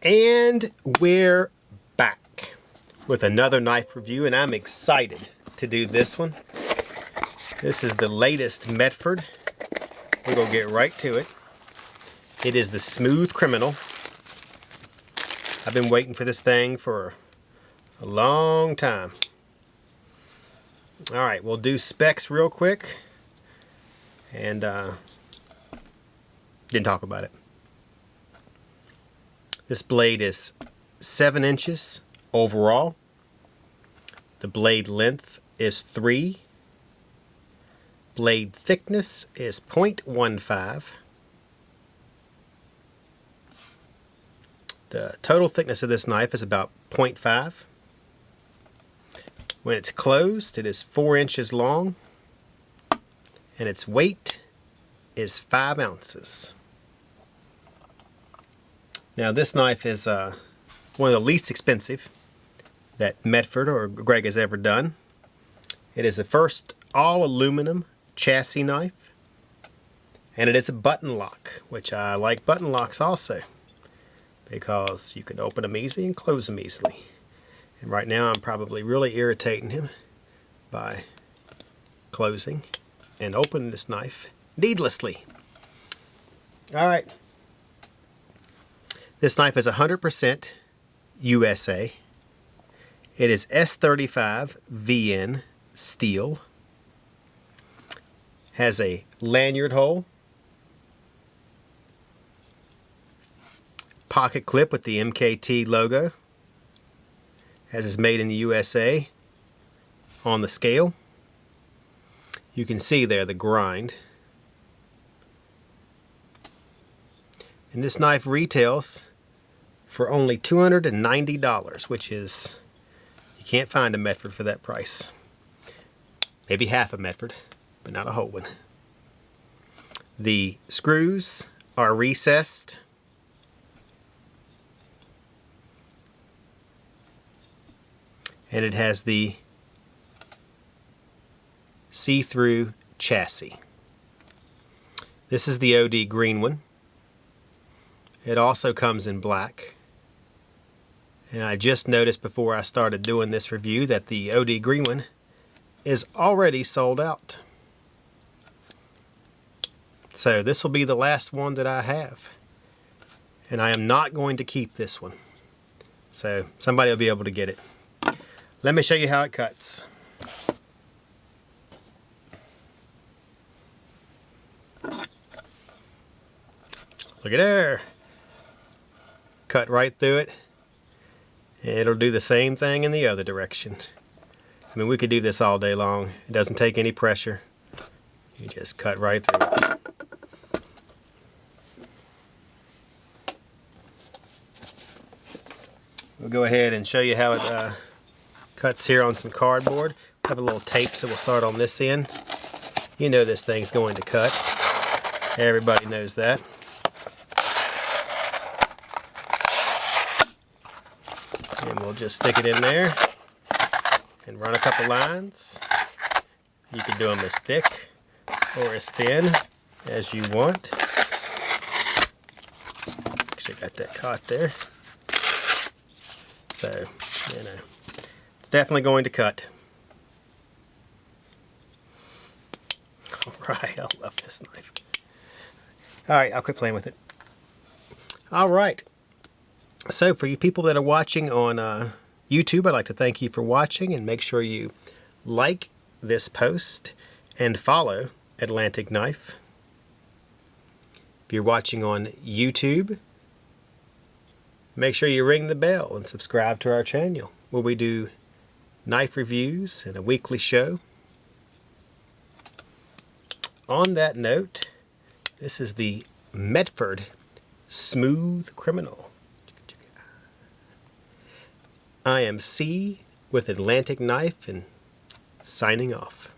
And we're back with another knife review, and I'm excited to do this one. This is the latest Medford. We're going to get right to it. It is the Smooth Criminal. I've been waiting for this thing for a long time. Alright, we'll do specs real quick. And didn't talk about it. This blade is 7 inches overall. The blade length is 3. Blade thickness is 0.15. The total thickness of this knife is about 0.5. When it's closed, it is 4 inches long, and its weight is 5 ounces. Now this knife is one of the least expensive that Medford or Greg has ever done. It is the first all aluminum chassis knife, and it is a button lock, which I like button locks also because you can open them easy and close them easily. And right now I'm probably really irritating him by closing and opening this knife needlessly. Alright. This knife is 100% USA. It is S35 VN steel. Has a lanyard hole. Pocket clip with the MKT logo. As is made in the USA on the scale. You can see there the grind. And this knife retails for only $290, which is, you can't find a Medford for that price. Maybe half a Medford, but not a whole one. The screws are recessed. And it has the see-through chassis. This is the OD green one. It also comes in black. And I just noticed before I started doing this review that the OD green one is already sold out. So this will be the last one that I have. And I am not going to keep this one. So somebody will be able to get it. Let me show you how it cuts. Look at there. Cut right through it. It'll do the same thing in the other direction. I mean, we could do this all day long. It doesn't take any pressure. You just cut right through it. We'll go ahead and show you how it cuts here on some cardboard. We have a little tape, so we'll start on this end. You know this thing's going to cut. Everybody knows that. And we'll just stick it in there and run a couple lines. You can do them as thick or as thin as you want. Actually got that caught there. So, you know, it's definitely going to cut. Alright, I love this knife. Alright, I'll quit playing with it. Alright. So for you people that are watching on YouTube, I'd like to thank you for watching, and make sure you like this post and follow Atlantic Knfe. If you're watching on YouTube, make sure you ring the bell and subscribe to our channel, where we do knife reviews and a weekly show. On that note, this is the Medford Smooth Criminal. I am C with Atlantic Knfe, and signing off.